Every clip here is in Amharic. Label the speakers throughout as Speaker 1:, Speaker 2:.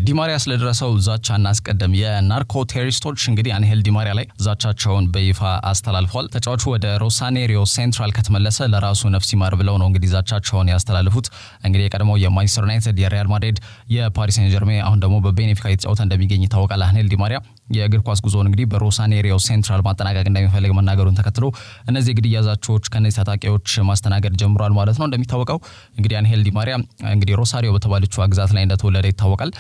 Speaker 1: ዲማሪያ ስለደረሰው ዛቻና አስቀደም የናርኮ ቴሮሪስቶች እንግዲህ አንሄል ዲማሪያ ላይ ዛቻቸውን በይፋ አስተላልፈዋል። ተጫዋቹ ወደ ሮሳኔሪዮ ሴንትራል ከተመለሰ ለራሱ ነፍስ ይማር ብለው ነው እንግዲህ ዛቻቸውን ያስተላልፉት። እንግዲህ የቀድሞው የማንቸስተር ዩናይትድ፣ የሪያል ማድሪድ፣ የፓሪስ ሴን ጀርሜን አሁን ደግሞ በቤኔፊካ የተጫወተ እንደሚገኝ ይታወቃል። አንሄል ዲማሪያ የእግር ኳስ ጉዞውን እንግዲህ በሮሳኔሪዮ ሴንትራል ማጠናቀቅ እንደሚፈልግ መናገሩን ተከትሎ እነዚህ ግድያ ዛቻዎች ከነዚህ ታጣቂዎች ማስተናገድ ጀምሯል ማለት ነው። እንደሚታወቀው እንግዲህ አንሄል ዲማሪያ እንግዲህ ሮሳሪዮ በተባለችው ግዛት ላይ እንደተወለደ ይታወቃል።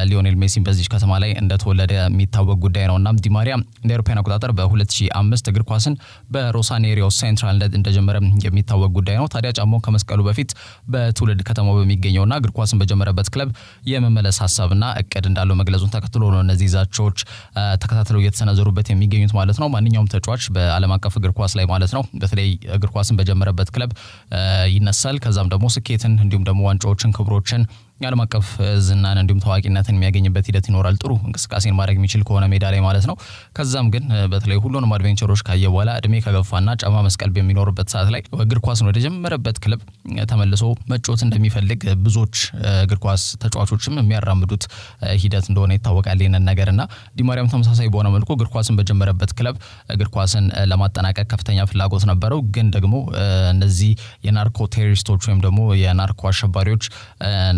Speaker 1: ሊዮኔል ሜሲ በዚህ ከተማ ላይ እንደተወለደ የሚታወቅ ጉዳይ ነውና ዲማሪያ እንደ አውሮፓውያን አቆጣጠር በ2005 እግር ኳስን በሮሳኔሪዮ ሴንትራል እንደጀመረ የሚታወቅ ጉዳይ ነው። ታዲያ ጫማው ከመስቀሉ በፊት በትውልድ ከተማው በሚገኘውና እግር ኳስን በጀመረበት ክለብ የመመለስ ሐሳብና እቅድ እንዳለው መግለጹን ተከትሎ ነው እነዚህ ዛቻዎች ተከታትለው እየተሰነዘሩበት የሚገኙት ማለት ነው። ማንኛውም ተጫዋች በዓለም አቀፍ እግር ኳስ ላይ ማለት ነው በተለይ እግር ኳስን በጀመረበት ክለብ ይነሳል። ከዛም ደግሞ ስኬትን እንዲሁም ደግሞ ዋንጫዎችን፣ ክብሮችን፣ የዓለም አቀፍ ዝናን እንዲሁም ታዋቂነትን የሚያገኝበት ሂደት ይኖራል። ጥሩ እንቅስቃሴን ማድረግ የሚችል ከሆነ ሜዳ ላይ ማለት ነው። ከዛም ግን በተለይ ሁሉንም አድቬንቸሮች ካየ በኋላ እድሜ ከገፋና ጫማ መስቀል በሚኖርበት ሰዓት ላይ እግር ኳስን ወደ ጀመረበት ክለብ ተመልሶ መጫወት እንደሚፈልግ ብዙዎች እግር ኳስ ተጫዋቾችም የሚያራምዱት ሂደት እንደሆነ ይታወቃል ይህንን ነገርና ዲማሪያም ተመሳሳይ በሆነ መልኩ እግር ኳስን በጀመረበት ክለብ እግር ኳስን ለማጠናቀቅ ከፍተኛ ፍላጎት ነበረው። ግን ደግሞ እነዚህ የናርኮ ቴሮሪስቶች ወይም ደግሞ የናርኮ አሸባሪዎች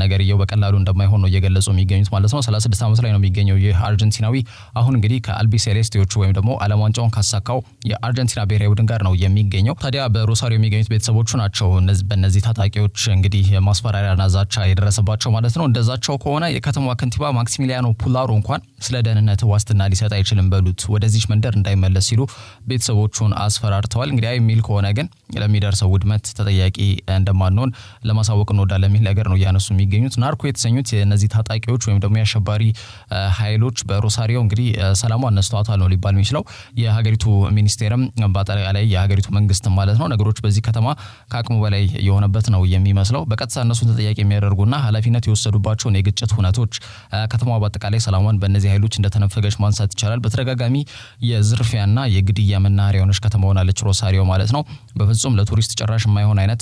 Speaker 1: ነገር በቀላሉ እንደማይሆን ነው እየገለጹ የሚገኙት ማለት ነው። 36 ዓመት ላይ ነው የሚገኘው ይህ አርጀንቲናዊ። አሁን እንግዲህ ከአልቢ ሴሌስቲዎቹ ወይም ደግሞ ዓለም ዋንጫውን ካሳካው የአርጀንቲና ብሔራዊ ቡድን ጋር ነው የሚገኘው። ታዲያ በሮሳሪዮ የሚገኙት ቤተሰቦቹ ናቸው በእነዚህ ታጣቂዎች እንግዲህ ማስፈራሪያና ዛቻ የደረሰባቸው ማለት ነው። እንደዛቸው ከሆነ የከተማዋ ከንቲባ ማክሲሚሊያኖ ፑላሮ እንኳን ስለ ደህንነት ዋስትና ሊሰጥ አይችልም በሉት ወደዚህ መንደር እንዳይመለስ ሲሉ ቤተሰቦቹን አስፈራርተዋል። እንግዲህ የሚል ከሆነ ግን ለሚደርሰው ውድመት ተጠያቂ እንደማንሆን ለማሳወቅ እንወዳለን የሚል ነገር ነው እያነሱ የሚገኙት። ናርኮ የተሰኙት የነዚህ ታጣቂዎች ወይም ደግሞ የአሸባሪ ኃይሎች በሮሳሪዮ እንግዲህ ሰላሟን ነስተዋታል ነው ሊባል የሚችለው። የሀገሪቱ ሚኒስቴርም በአጠቃላይ የሀገሪቱ መንግስት ማለት ነው ነገሮች በዚህ ከተማ ከአቅሙ በላይ የሆነበት ነው የሚመስለው። በቀጥታ እነሱን ተጠያቂ የሚያደርጉና ኃላፊነት የወሰዱባቸውን የግጭት ሁነቶች ከተማዋ በአጠቃላይ ሰላሟን በእነዚህ ኃይሎች እንደተነፈገች ማንሳት ይቻላል። በተደጋጋሚ የዝርፊያና የግድያ መናኸሪያ የሆነች ከተማ ሆናለች ሮሳሪዮ ማለት ነው። በፍጹም ለቱሪስት ጭራሽ የማይሆን አይነት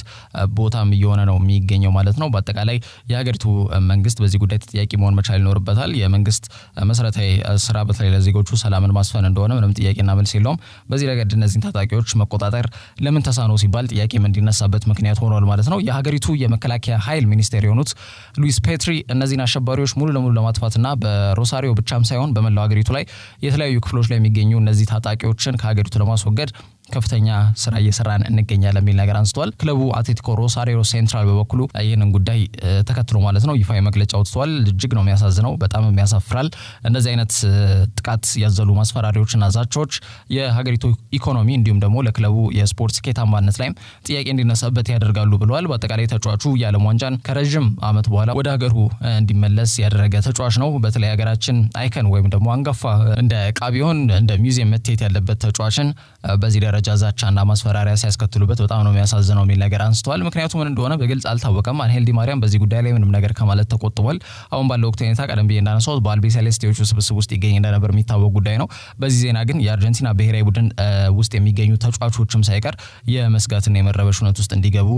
Speaker 1: ቦታም እየሆነ ነው የሚገኘው ማለት ነው። በአጠቃላይ የሀገሪቱ መንግስት በዚህ ጉዳይ ተጠያቂ መሆን መቻል ይኖርበታል። የመንግስት መሰረታዊ ስራ በተለይ ለዜጎቹ ሰላምን ማስፈን እንደሆነ ምንም ጥያቄና መልስ የለውም። በዚህ ረገድ እነዚህን ታጣቂዎች መቆጣጠር ለምን ተሳነው ሲባል ጥያቄም እንዲነሳበት ምክንያት ሆኗል ማለት ነው። የሀገሪቱ የመከላከያ ኃይል ሚኒስቴር የሆኑት ሉዊስ ፔትሪ እነዚህን አሸባሪዎች ሙሉ ለሙሉ ለማጥፋትና በሮሳሪዮ ብቻም ሳይሆን በመላው ሀገሪቱ ላይ የተለያዩ ክፍሎች ላይ የሚገኙ እነዚህ ታጣቂዎችን ከሀገሪቱ ለማስወገድ ከፍተኛ ስራ እየሰራን እንገኛለን የሚል ነገር አንስተዋል። ክለቡ አትሌቲኮ ሮሳሪዮ ሴንትራል በበኩሉ ይህንን ጉዳይ ተከትሎ ማለት ነው ይፋዊ መግለጫ አውጥቷል። እጅግ ነው የሚያሳዝነው፣ በጣም የሚያሳፍራል። እንደዚህ አይነት ጥቃት ያዘሉ ማስፈራሪዎችና ዛቻዎች የሀገሪቱ ኢኮኖሚ እንዲሁም ደግሞ ለክለቡ የስፖርት ስኬታማነት ላይም ጥያቄ እንዲነሳበት ያደርጋሉ ብለዋል። በአጠቃላይ ተጫዋቹ የዓለም ዋንጫን ከረጅም ዓመት በኋላ ወደ ሀገሩ እንዲመለስ ያደረገ ተጫዋች ነው። በተለይ ሀገራችን አይከን ወይም ደግሞ አንጋፋ እንደ ዕቃ ቢሆን እንደ ሚውዚየም መታየት ያለበት ተጫዋችን በዚህ ደረጃ ዛቻና ማስፈራሪያ ሲያስከትሉበት በጣም ነው የሚያሳዝነው የሚል ነገር አንስተዋል። ምክንያቱ ምን እንደሆነ በግልጽ አልታወቀም። አንሄል ዲማሪያም በዚህ ጉዳይ ላይ ምንም ነገር ከማለት ተቆጥቧል። አሁን ባለው ወቅት ሁኔታ ቀደም ብዬ እንዳነሳሁት በአልቢ ሴሌስቲዎቹ ስብስብ ውስጥ ይገኝ እንደነበር የሚታወቅ ጉዳይ ነው። በዚህ ዜና ግን የአርጀንቲና ብሔራዊ ቡድን ውስጥ የሚገኙ ተጫዋቾችም ሳይቀር የመስጋትና የመረበሽ ሁኔታ ውስጥ እንዲገቡ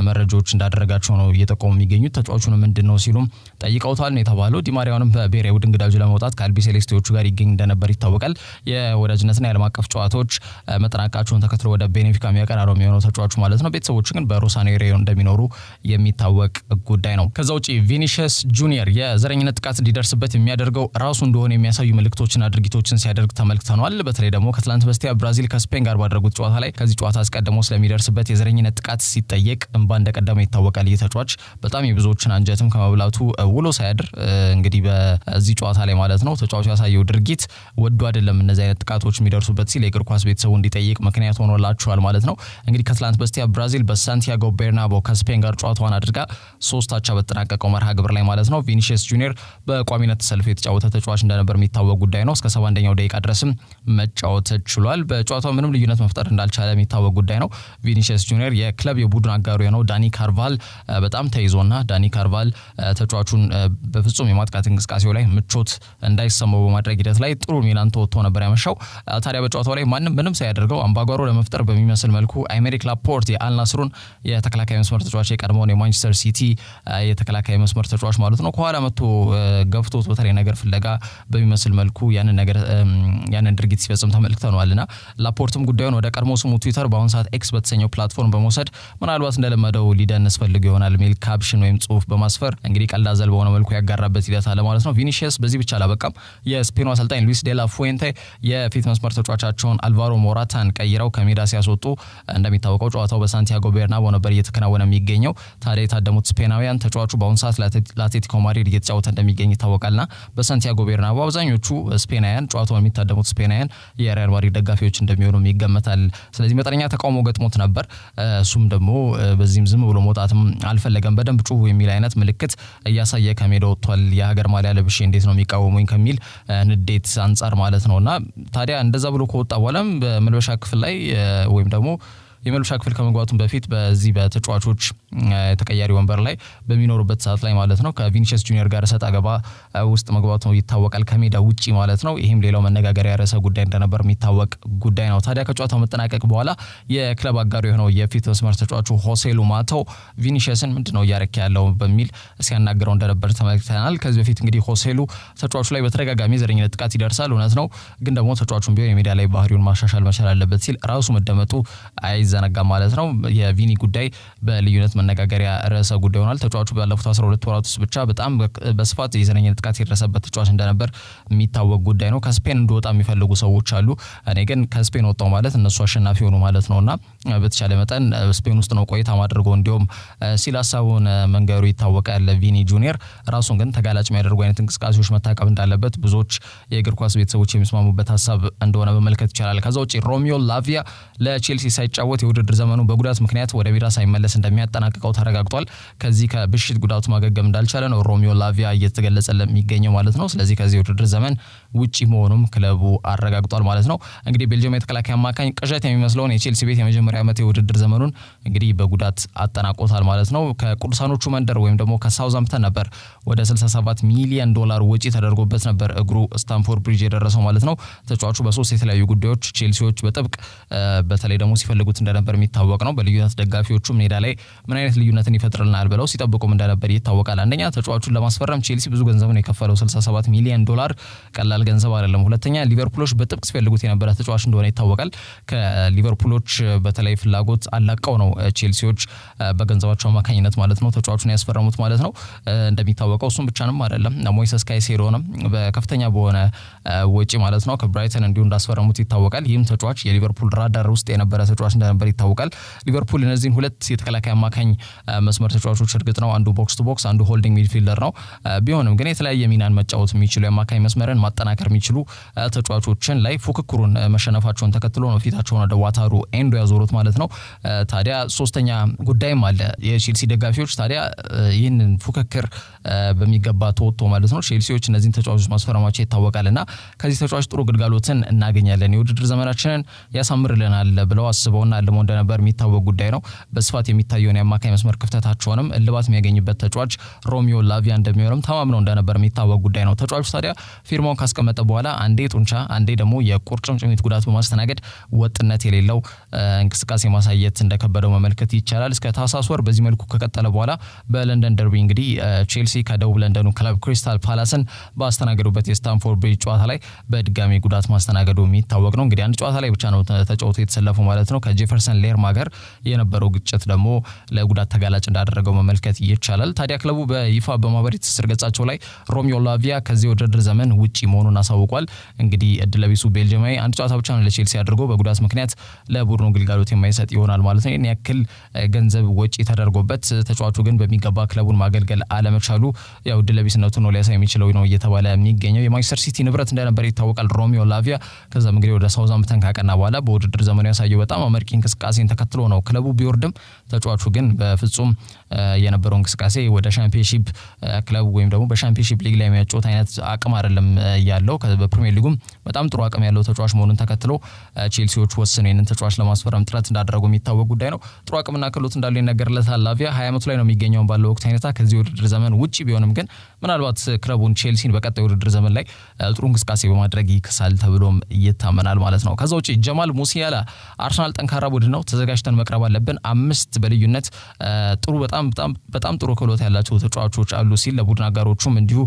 Speaker 1: መረጃዎች እንዳደረጋቸው ነው እየጠቆሙ የሚገኙት። ተጫዋቹን ምንድነው ሲሉም ጠይቀውታል ነው የተባለው። ዲማሪያውንም በብሔራዊ ቡድን ግዳጅ ለመውጣት ከአልቢ ሴሌስቲዎቹ ጋር ይገኝ እንደነበር ይታወቃል። የወዳጅነትና የዓለም አቀፍ ጨዋታዎች መጠናቀቃቸውን ተከትሎ ወደ ቤኔፊካ የሚያቀና ነው የሚሆነው ተጫዋቹ ማለት ነው። ቤተሰቦቹ ግን በሮሳኔሪዮ እንደሚኖሩ የሚታወቅ ጉዳይ ነው። ከዛ ውጪ ቪኒሺየስ ጁኒየር የዘረኝነት ጥቃት እንዲደርስበት የሚያደርገው ራሱ እንደሆነ የሚያሳዩ ምልክቶችና ድርጊቶችን ሲያደርግ ተመልክተናል። በተለይ ደግሞ ከትላንት በስቲያ ብራዚል ከስፔን ጋር ባደረጉት ጨዋታ ላይ ከዚህ ጨዋታ አስቀድሞ ስለሚደርስበት የዘረኝነት ጥቃት ሲጠየቅ እንባ እንደቀደመ ይታወቃል። ይህ ተጫዋች በጣም የብዙዎችን አንጀትም ከመብላቱ ውሎ ሳያድር እንግዲህ በዚህ ጨዋታ ላይ ማለት ነው ተጫዋቹ ያሳየው ድርጊት ወዶ አይደለም እነዚህ አይነት ጥቃቶች የሚደርሱበት ሲል የእግር ኳስ ቤተሰቡ እንዲጠይቅ ምክንያት ሆኖላቸዋል ማለት ነው። እንግዲህ ከትላንት በስቲያ ብራዚል በሳንቲያጎ ቤርናቦ ከስፔን ጋር ጨዋታዋን አድርጋ 3-1 በተጠናቀቀው መርሃ ግብር ላይ ማለት ነው ቪኒሺየስ ጁኒየር በቋሚነት ተሰልፎ የተጫወተ ተጫዋች እንደነበር የሚታወቅ ጉዳይ ነው። እስከ 71ኛው ደቂቃ ድረስም መጫወት ችሏል። በጨዋታው ምንም ልዩነት መፍጠር እንዳልቻለ የሚታወቅ ጉዳይ ነው። ቪኒሺየስ ጁኒየር የክለብ የቡድን አጋሩ የሆነው ዳኒ ካርቫል በጣም ተይዞና ዳኒ ካርቫል ተጫዋቹን በፍጹም የማጥቃት እንቅስቃሴው ላይ ምቾት እንዳይሰማው በማድረግ ሂደት ላይ ጥሩ ሚናን ተወጥቶ ነበር ያመሻው። ታዲያ በጨዋታው ላይ ማንም ምንም ሳያደርገው አምባጓሮ መስመሩ ለመፍጠር በሚመስል መልኩ አይሜሪክ ላፖርት የአልናስሩን የተከላካይ መስመር ተጫዋች የቀድሞውን የማንቸስተር ሲቲ የተከላካይ መስመር ተጫዋች ማለት ነው ከኋላ መጥቶ ገፍቶት በተለይ ነገር ፍለጋ በሚመስል መልኩ ያንን ድርጊት ሲፈጽም ተመልክተናልና ላፖርትም ጉዳዩን ወደ ቀድሞ ስሙ ትዊተር በአሁን ሰዓት ኤክስ በተሰኘው ፕላትፎርም በመውሰድ ምናልባት እንደለመደው ሊደንስ ፈልጎ ይሆናል ሚል ካፕሽን ወይም ጽሁፍ በማስፈር እንግዲህ ቀልድ አዘል በሆነ መልኩ ያጋራበት ሂደት አለ ማለት ነው። ቪኒሺየስ በዚህ ብቻ አላበቃም። የስፔኑ አሰልጣኝ ሉዊስ ዴላ ፉዌንቴ የፊት መስመር ተጫዋቻቸውን አልቫሮ ሞራታን ቀይረው ከሜዳ ሲያስወጡ እንደሚታወቀው ጨዋታው በሳንቲያጎ ቤርናቦ ነበር እየተከናወነ የሚገኘው። ታዲያ የታደሙት ስፔናውያን ተጫዋቹ በአሁኑ ሰዓት ለአትሌቲኮ ማድሪድ እየተጫወተ እንደሚገኝ ይታወቃልና በሳንቲያጎ ቤርናቦ አብዛኞቹ ስፔናውያን ጨዋታውን የሚታደሙት ስፔናውያን የሪያል ማድሪድ ደጋፊዎች እንደሚሆኑ ይገመታል። ስለዚህ መጠነኛ ተቃውሞ ገጥሞት ነበር። እሱም ደግሞ በዚህም ዝም ብሎ መውጣትም አልፈለገም። በደንብ ጩሁ የሚል አይነት ምልክት እያሳየ ከሜዳ ወጥቷል። የሀገር ማሊያ ለብሼ እንዴት ነው የሚቃወሙኝ ከሚል ንዴት አንጻር ማለት ነውና ታዲያ እንደዛ ብሎ ከወጣ በኋላም በመልበሻ ክፍል ላይ ወይም ደግሞ የመልበሻ ክፍል ከመግባቱም በፊት በዚህ በተጫዋቾች ተቀያሪ ወንበር ላይ በሚኖሩበት ሰዓት ላይ ማለት ነው ከቪኒሺየስ ጁኒየር ጋር ሰጣ ገባ ውስጥ መግባቱ ይታወቃል ከሜዳ ውጪ ማለት ነው። ይሄም ሌላው መነጋገሪያ ርዕሰ ጉዳይ እንደነበር የሚታወቅ ጉዳይ ነው። ታዲያ ከጨዋታው መጠናቀቅ በኋላ የክለብ አጋሩ የሆነው የፊት መስመር ተጫዋቹ ሆሴሉ ማቶ ቪኒሺየስን ምንድነው እያረከ ያለው በሚል ሲያናግረው እንደነበር ተመልክተናል። ከዚህ በፊት እንግዲህ ሆሴሉ ተጫዋቹ ላይ በተደጋጋሚ ዘረኝነት ጥቃት ይደርሳል፣ እውነት ነው፣ ግን ደግሞ ተጫዋቹን ቢሆን የሜዳ ላይ ባህሪውን ማሻሻል መቻል አለበት ሲል ራሱ መደመጡ ዘነጋ ማለት ነው። የቪኒ ጉዳይ በልዩነት መነጋገሪያ ርዕሰ ጉዳይ ሆኗል። ተጫዋቹ ባለፉት 12 ወራት ውስጥ ብቻ በጣም በስፋት የዘረኝነት ጥቃት የደረሰበት ተጫዋች እንደነበር የሚታወቅ ጉዳይ ነው። ከስፔን እንዲወጣ የሚፈልጉ ሰዎች አሉ። እኔ ግን ከስፔን ወጣው ማለት እነሱ አሸናፊ ሆኑ ማለት ነውና በተቻለ መጠን ስፔን ውስጥ ነው ቆይታ ማድረግ እንዲሁም ሲል ሀሳቡን መንገሩ ይታወቃል። ቪኒ ጁኒየር ራሱን ግን ተጋላጭ የሚያደርጉ አይነት እንቅስቃሴዎች መታቀብ እንዳለበት ብዙዎች የእግር ኳስ ቤተሰቦች የሚስማሙበት ሀሳብ እንደሆነ መመልከት ይቻላል። ከዛ ውጪ ሮሚዮ ላቪያ ለቼልሲ ሳይጫወት የውድድር ዘመኑ በጉዳት ምክንያት ወደ ሜዳ ሳይመለስ እንደሚያጠናቅቀው ተረጋግጧል። ከዚህ ከብሽት ጉዳቱ ማገገም እንዳልቻለ ነው ሮሚዮ ላቪያ እየተገለጸለት የሚገኘው ማለት ነው። ስለዚህ ከዚህ የውድድር ዘመን ውጪ መሆኑም ክለቡ አረጋግጧል ማለት ነው። እንግዲህ ቤልጂየም የተከላካይ አማካኝ ቅዠት የሚመስለውን የቼልሲ ቤት የመጀመሪያ ዓመት የውድድር ዘመኑን እንግዲህ በጉዳት አጠናቆታል ማለት ነው። ከቅዱሳኖቹ መንደር ወይም ደግሞ ከሳውዛምፕተን ነበር ወደ $67 ሚሊዮን ወጪ ተደርጎበት ነበር እግሩ ስታንፎርድ ብሪጅ የደረሰው ማለት ነው። ተጫዋቹ በሶስት የተለያዩ ጉዳዮች ቼልሲዎች በጥብቅ በተለይ ደግሞ ሲፈልጉት እንደነበር የሚታወቅ ነው። በልዩነት ደጋፊዎቹ ሜዳ ላይ ምን አይነት ልዩነትን ይፈጥርልናል ብለው ሲጠብቁም እንደነበር ይታወቃል። አንደኛ ተጫዋቹን ለማስፈረም ቼልሲ ብዙ ገንዘብ ነው የከፈለው፣ $67 ሚሊዮን ቀላል ገንዘብ አይደለም። ሁለተኛ ሊቨርፑሎች በጥብቅ ሲፈልጉት የነበረ ተጫዋች እንደሆነ ይታወቃል። ከሊቨርፑሎች በተለይ ፍላጎት አላቀው ነው ቼልሲዎች በገንዘባቸው አማካኝነት ማለት ነው ተጫዋቹን ያስፈረሙት ማለት ነው። እንደሚታወቀው እሱም ብቻንም አይደለም ሞይሰስ ካይሴዶንም በከፍተኛ በሆነ ወጪ ማለት ነው ከብራይተን እንዲሁ እንዳስፈረሙት ይታወቃል። ይህም ተጫዋች የሊቨርፑል ራዳር ውስጥ የነበረ ተጫዋች እንደነበር ይታወቃል። ሊቨርፑል እነዚህን ሁለት የተከላካይ አማካኝ መስመር ተጫዋቾች እርግጥ ነው አንዱ ቦክስ ቱ ቦክስ አንዱ ሆልዲንግ ሚድፊልደር ነው፣ ቢሆንም ግን የተለያየ ሚናን መጫወት የሚችሉ የአማካኝ መስመርን ማጠናከር የሚችሉ ተጫዋቾችን ላይ ፉክክሩን መሸነፋቸውን ተከትሎ ነው ፊታቸውን ወደ ዋታሩ ኤንዶ ያዞሩት ማለት ነው። ታዲያ ሶስተኛ ጉዳይም አለ። የቼልሲ ደጋፊዎች ታዲያ ይህንን ፉክክር በሚገባ ተወጥቶ ማለት ነው ቼልሲዎች እነዚህን ተጫዋቾች ማስፈረማቸው ይታወቃልና ከዚህ ተጫዋች ጥሩ ግልጋሎትን እናገኛለን፣ የውድድር ዘመናችንን ያሳምርልናል ብለው አስበውና አልመው እንደነበር የሚታወቅ ጉዳይ ነው። በስፋት የሚታየውን የአማካኝ መስመር ክፍተታቸውንም እልባት የሚያገኝበት ተጫዋች ሮሚዮ ላቪያ እንደሚሆንም ተማምነው እንደነበር የሚታወቅ ጉዳይ ነው። ተጫዋቹ ታዲያ ፊርማውን ካስቀመጠ በኋላ አንዴ ጡንቻ አንዴ ደግሞ የቁርጭምጭሚት ጉዳት በማስተናገድ ወጥነት የሌለው እንቅስቃሴ ማሳየት እንደከበደው መመልከት ይቻላል። እስከ ታህሳስ ወር በዚህ መልኩ ከቀጠለ በኋላ በለንደን ደርቢ እንግዲህ ቼልሲ ከደቡብ ለንደኑ ክለብ ክሪስታል ፓላስን ባስተናገዱበት የስታንፎርድ ብሪጅ ጨዋታ ላይ በድጋሚ ጉዳት ማስተናገዱ የሚታወቅ ነው። እንግዲህ አንድ ጨዋታ ላይ ብቻ ነው ተጫውቶ የተሰለፉ ማለት ነው። ከጄፈርሰን ሌርማ ጋር የነበረው ግጭት ደግሞ ለጉዳት ተጋላጭ እንዳደረገው መመልከት ይቻላል። ታዲያ ክለቡ በይፋ በማህበራዊ ትስስር ገጻቸው ላይ ሮሚዮ ላቪያ ከዚህ ውድድር ዘመን ውጪ መሆኑን አሳውቋል። እንግዲህ እድለቢሱ ቤልጂየማዊ አንድ ጨዋታ ብቻ ነው ለቼልሲ አድርጎ በጉዳት ምክንያት ለቡድኑ ግልጋሎት የማይሰጥ ይሆናል ማለት ነው። ይህን ያክል ገንዘብ ወጪ ተደርጎበት ተጫዋቹ ግን በሚገባ ክለቡን ማገልገል አለመቻሉ ያው እድለቢስነቱን ነው ሊያሳይ የሚችለው ነው እየተባለ የሚገኘው። የማንቸስተር ሲቲ ንብረት እንደነበር ይታወቃል ሮሚዮ ላቪያ። ከዛም እንግዲህ ወደ ሳውዛምፕተን ካቀና በኋላ በውድድር ዘመኑ ያሳየው በጣም አመርቂ እንቅስቃሴን ተከትሎ ነው ክለቡ ቢወርድም ተጫዋቹ ግን በፍጹም የነበረው እንቅስቃሴ ወደ ሻምፒዮንሺፕ ክለብ ወይም ደግሞ በሻምፒዮንሺፕ ሊግ ላይ የሚያጫወት አይነት አቅም አይደለም ያለው። በፕሪሚየር ሊጉም በጣም ጥሩ አቅም ያለው ተጫዋች መሆኑን ተከትሎ ቼልሲዎች ወስነው ይህንን ተጫዋች ለማስፈረም ጥረት እንዳደረጉ የሚታወቅ ጉዳይ ነው። ጥሩ አቅምና ክህሎት እንዳለው ይነገርለታል። ላቪያ 20 ዓመቱ ላይ ነው የሚገኘው ባለው ወቅት አይነታ ከዚህ ውድድር ዘመን ውጪ ቢሆንም ግን ምናልባት ክለቡን ቼልሲን በቀጣይ ውድድር ዘመን ላይ ጥሩ እንቅስቃሴ በማድረግ ይከሳል ተብሎም ይታመናል ማለት ነው። ከዛ ውጪ ጀማል ሙሲያላ አርሰናል ጠንካራ ቡድን ነው፣ ተዘጋጅተን መቅረብ አለብን፣ 5 በልዩነት ጥሩ በጣም ጥሩ ክህሎት ያላቸው ተጫዋቾች አሉ ሲል ለቡድን አጋሮቹም እንዲሁ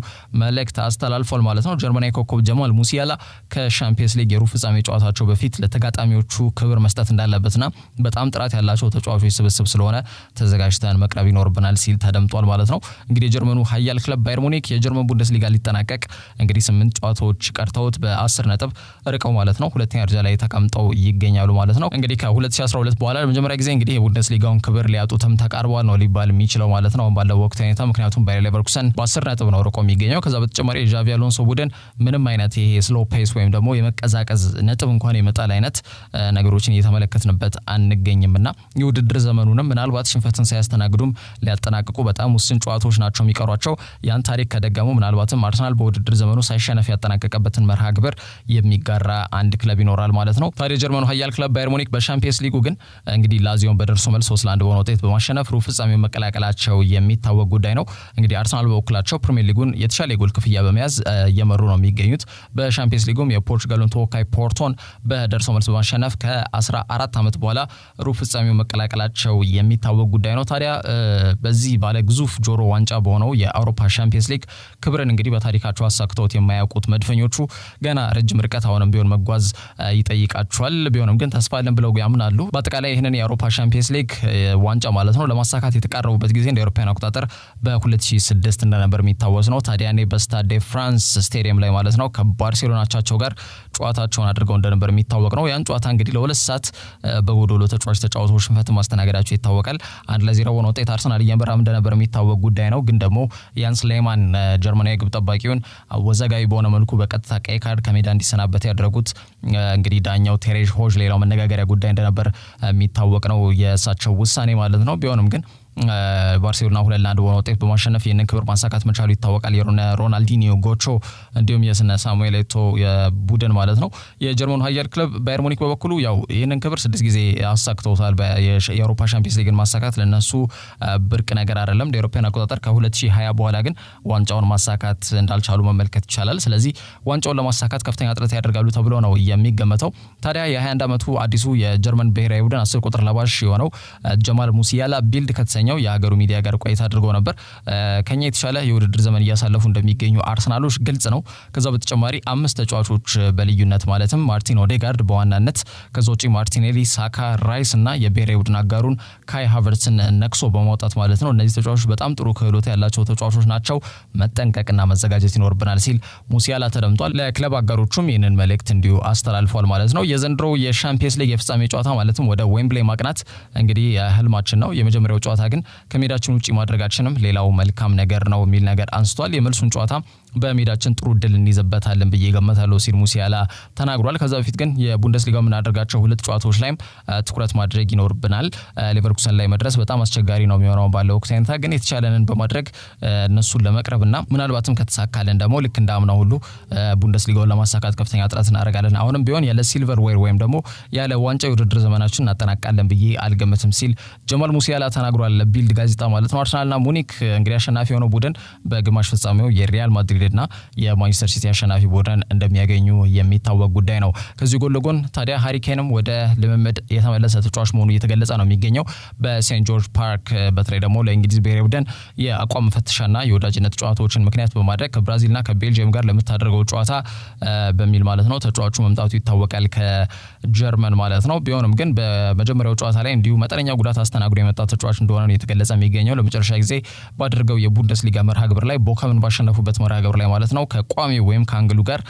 Speaker 1: መልእክት አስተላልፏል ማለት ነው። ጀርመናዊ ኮከብ ጀማል ሙሲያላ ከሻምፒየንስ ሊግ የሩብ ፍጻሜ ጨዋታቸው በፊት ለተጋጣሚዎቹ ክብር መስጠት እንዳለበትና በጣም ጥራት ያላቸው ተጫዋቾች ስብስብ ስለሆነ ተዘጋጅተን መቅረብ ይኖርብናል ሲል ተደምጧል ማለት ነው። እንግዲህ የጀርመኑ ኃያል ክለብ ባየር ሙኒክ የጀርመን ቡንደስሊጋ ሊጠናቀቅ እንግዲህ 8 ጨዋታዎች ቀርተውት በ10 ነጥብ ርቀው ማለት ነው ሁለተኛ ደረጃ ላይ ተቀምጠው ይገኛሉ ማለት ነው። እንግዲህ ከ2012 በኋላ ለመጀመሪያ ጊዜ እንግዲህ የቡንደስሊጋውን ክብር ሊያጡትም ተቃርበዋል ነው ሊባል የሚችለው ማለት ነው ባለው ወቅት ሁኔታ። ምክንያቱም ባየር ሌቨርኩሰን በ10 ነጥብ ነው ርቆ የሚገኘው። ከዛ በተጨማሪ የዣቪ አሎንሶ ቡድን ምንም አይነት ይሄ ስሎ ፔስ ወይም ደግሞ የመቀዛቀዝ ነጥብ እንኳን የመጣል አይነት ነገሮችን እየተመለከትንበት አንገኝምና የውድድር ዘመኑንም ምናልባት ሽንፈትን ሳያስተናግዱም ሊያጠናቅቁ በጣም ውስን ጨዋታዎች ናቸው የሚቀሯቸው። ያን ታሪክ ከደገሙ ምናልባትም አርሰናል በውድድር ዘመኑ ሳይሸነፍ ያጠናቀቀበትን መርሃ ግብር የሚጋራ አንድ ክለብ ይኖራል ማለት ነው። ታዲያ የጀርመኑ ኃያል ክለብ ባየር ሙኒክ በሻምፒየንስ ሊጉ ግን እንግዲህ ላዚዮን በደርሶ መልስ 3-1 በሆነ ውጤት በማሸነፍ ሩብ ፍጻሜውን መቀላቀላቸው የሚታወቅ ጉዳይ ነው። እንግዲህ አርሰናል በበኩላቸው ፕሪሚየር ሊጉን የተሻለ የጎል ክፍያ በመያዝ እየመሩ ነው የሚገኙት። በሻምፒየንስ ሊጉም የፖርቹጋሉን ተወካይ ፖርቶን በደርሶ መልስ በማሸነፍ ከ14 ዓመት በኋላ ሩብ ፍጻሜውን መቀላቀላቸው የሚታወቅ ጉዳይ ነው። ታዲያ በዚህ ባለ ግዙፍ ጆሮ ዋንጫ በሆነው የአውሮፓ ሻምፒየንስ ሊግ ክብርን እንግዲህ በታሪካቸው አሳክተውት የማያውቁት መድፈኞቹ ገና ረጅም ርቀት አሁንም ቢሆን መጓዝ ይጠይቃቸዋል። ቢሆንም ግን ተስፋ አለን ብለው ያምናሉ። በአጠቃላይ ይህንን የአውሮፓ ሻምፒየንስ ሊግ ዋንጫ ማለት ነው ለማሳካት የተቃረቡበት ጊዜ እንደ አውሮፓውያን አቆጣጠር በ2006 እንደነበር የሚታወስ ነው። ታዲያ እኔ በስታድ ፍራንስ ስቴዲየም ላይ ማለት ነው ከባርሴሎናቻቸው ጋር ጨዋታቸውን አድርገው እንደነበር የሚታወቅ ነው። ያን ጨዋታ እንግዲህ ለ2 ሰዓት በጎዶሎ ተጫዋች ተጫውተው ሽንፈት ማስተናገዳቸው ይታወቃል። 1-0 በሆነ ውጤት አርሰናል እየመራም እንደነበር የሚታወቅ ጉዳይ ነው። ግን ደግሞ ያን ስሌማን ጀርመናዊ ግብ ጠባቂውን አወዛጋቢ በሆነ መልኩ በቀጥታ ቀይ ካርድ ከሜዳ እንዲሰናበት ያደረጉት እንግዲህ ዳኛው ቴሬዥ ሆዥ ሌላው መነጋገሪያ ጉዳይ እንደነበር የሚታወቅ ነው የእሳቸው ውሳኔ ማለት ነው። ቢሆንም ግን ባርሴሎና 2-1 በሆነ ውጤት በማሸነፍ ይህንን ክብር ማሳካት መቻሉ ይታወቃል። የሮናልዲኒዮ ጎቾ እንዲሁም የስነ ሳሙኤል ኤቶ ቡድን ማለት ነው። የጀርመኑ ኃያል ክለብ ባየር ሙኒክ በበኩሉ ያው ይህንን ክብር 6 ጊዜ አሳክተውታል። የአውሮፓ ሻምፒየንስ ሊግን ማሳካት ለነሱ ብርቅ ነገር አይደለም። እንደ አውሮፓውያን አቆጣጠር ከ2020 በኋላ ግን ዋንጫውን ማሳካት እንዳልቻሉ መመልከት ይቻላል። ስለዚህ ዋንጫውን ለማሳካት ከፍተኛ ጥረት ያደርጋሉ ተብሎ ነው የሚገመተው። ታዲያ የ21 ዓመቱ አዲሱ የጀርመን ብሔራዊ ቡድን 10 ቁጥር ለባሽ የሆነው ጀማል ሙሲያላ ቢልድ ከተሰኘው የሀገሩ ሚዲያ ጋር ቆይታ አድርገው ነበር። ከኛ የተሻለ የውድድር ዘመን እያሳለፉ እንደሚገኙ አርሰናሎች ግልጽ ነው። ከዛ በተጨማሪ 5 ተጫዋቾች በልዩነት ማለትም ማርቲን ኦዴጋርድ በዋናነት ከዛ ውጪ ማርቲኔሊ፣ ሳካ፣ ራይስ እና የብሔራዊ ቡድን አጋሩን ካይ ሃቨርትስን ነክሶ በማውጣት ማለት ነው። እነዚህ ተጫዋቾች በጣም ጥሩ ክህሎት ያላቸው ተጫዋቾች ናቸው፣ መጠንቀቅና መዘጋጀት ይኖርብናል ሲል ሙሲያላ ተደምጧል። ለክለብ አጋሮቹም ይህንን መልእክት እንዲሁ አስተላልፏል ማለት ነው። የዘንድሮ የሻምፒየንስ ሊግ የፍጻሜ ጨዋታ ማለትም ወደ ዌምብሌይ ማቅናት እንግዲህ ህልማችን ነው። የመጀመሪያው ጨዋታ ግን ከሜዳችን ውጪ ማድረጋችንም ሌላው መልካም ነገር ነው የሚል ነገር አንስቷል። የመልሱን ጨዋታ በሜዳችን ጥሩ ድል እንይዘበታለን ብዬ ገመታለሁ ሲል ሙሲያላ ተናግሯል። ከዛ በፊት ግን የቡንደስሊጋው የምናደርጋቸው 2 ጨዋታዎች ላይም ትኩረት ማድረግ ይኖርብናል። ሌቨርኩሰን ላይ መድረስ በጣም አስቸጋሪ ነው የሚሆነው ባለው ወቅት አይነታ ግን የተቻለንን በማድረግ እነሱን ለመቅረብና ምናልባትም ከተሳካለን ደግሞ ልክ እንዳምናው ሁሉ ቡንደስሊጋውን ለማሳካት ከፍተኛ ጥረት እናደርጋለን። አሁንም ቢሆን ያለ ሲልቨር ዌር ወይም ደግሞ ያለ ዋንጫ የውድድር ዘመናችን እናጠናቃለን ብዬ አልገምትም ሲል ጀማል ሙሲያላ ተናግሯል ለቢልድ ጋዜጣ ማለት ነው። አርሰናልና ሙኒክ እንግዲህ አሸናፊ የሆነው ቡድን በግማሽ ፍጻሜው የሪያል ማድሪድ እና የማንቸስተር ሲቲ አሸናፊ ቡድን እንደሚያገኙ የሚታወቅ ጉዳይ ነው። ከዚህ ጎን ለጎን ታዲያ ሃሪ ኬንም ወደ ልምምድ የተመለሰ ተጫዋች መሆኑ እየተገለጸ ነው የሚገኘው በሴንት ጆርጅ ፓርክ። በተለይ ደግሞ ለእንግሊዝ ብሔራዊ ቡድን የአቋም መፈተሻና የወዳጅነት ጨዋታዎችን ምክንያት በማድረግ ከብራዚልና ከቤልጂየም ጋር ለምታደርገው ጨዋታ በሚል ማለት ነው ተጫዋቹ መምጣቱ ይታወቃል ከጀርመን ማለት ነው። ቢሆንም ግን በመጀመሪያው ጨዋታ ላይ እንዲሁ መጠነኛ ጉዳት አስተናግዶ የመጣ ተጫዋች እንደሆነ ነው የተገለጸ የሚገኘው። ለመጨረሻ ጊዜ ባደረገው የቡንደስሊጋ መርሃ ግብር ላይ ቦከምን ባሸነፉበት መርሃ ነገሩ ላይ ማለት ነው ከቋሚ ወይም ከአንግሉ ጋር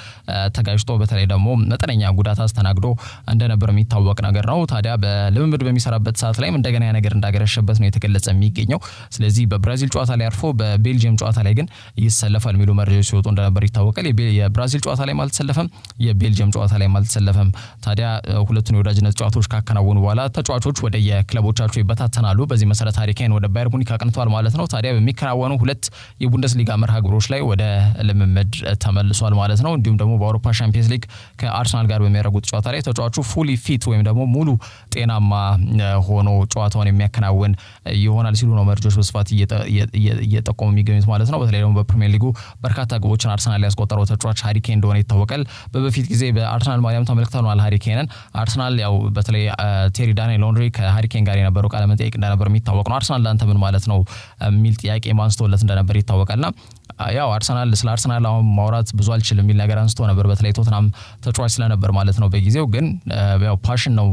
Speaker 1: ተጋጭቶ በተለይ ደግሞ መጠነኛ ጉዳት አስተናግዶ እንደነበር የሚታወቅ ነገር ነው። ታዲያ በልምምድ በሚሰራበት ሰዓት ላይም እንደገና ያ ነገር እንዳገረሸበት ነው የተገለጸ የሚገኘው። ስለዚህ በብራዚል ጨዋታ ላይ አርፎ በቤልጂየም ጨዋታ ላይ ግን ይሰለፋል የሚሉ መረጃዎች ሲወጡ እንደነበር ይታወቃል። የብራዚል ጨዋታ ላይ አልተሰለፈም፣ የቤልጂየም ጨዋታ ላይ አልተሰለፈም። ታዲያ ሁለቱን የወዳጅነት ጨዋታዎች ካከናወኑ በኋላ ተጫዋቾች ወደ የክለቦቻቸው ይበታተናሉ። በዚህ መሰረት ሃሪ ኬን ወደ ባየር ሙኒክ አቅንቷል ማለት ነው። ታዲያ በሚከናወኑ ሁለት የቡንደስሊጋ መርሃ ግብሮች ላይ ወደ ልምምድ ተመልሷል ማለት ነው። እንዲሁም ደግሞ በአውሮፓ ቻምፒየንስ ሊግ ከአርሰናል ጋር በሚያደርጉት ጨዋታ ላይ ተጫዋቹ ፉሊ ፊት ወይም ደግሞ ሙሉ ጤናማ ሆኖ ጨዋታውን የሚያከናውን ይሆናል ሲሉ ነው መረጃዎች በስፋት እየጠቆሙ የሚገኙት ማለት ነው። በተለይ ደግሞ በፕሪሚየር ሊጉ በርካታ ግቦችን አርሰናል ያስቆጠረው ተጫዋች ሃሪ ኬን እንደሆነ ይታወቃል። በፊት ጊዜ በአርሰናል ማሊያም ተመልክተናል ሃሪ ኬንን። አርሰናል ያው በተለይ ቴሪ ዳንኤል ሎንድሪ ከሃሪ ኬን ጋር የነበረው ቃለ መጠይቅ እንደነበር የሚታወቅ ነው። አርሰናል ለአንተ ምን ማለት ነው የሚል ጥያቄ ማንስቶለት እንደነበር ይታወቃልና ያው አርሰናል ስለ አርሰናል አሁን ማውራት ብዙ አልችልም የሚል ነገር አንስቶ ነበር። በተለይ ቶትናም ተጫዋች ስለነበር ማለት ነው በጊዜው ግን ያው ፓሽን ነው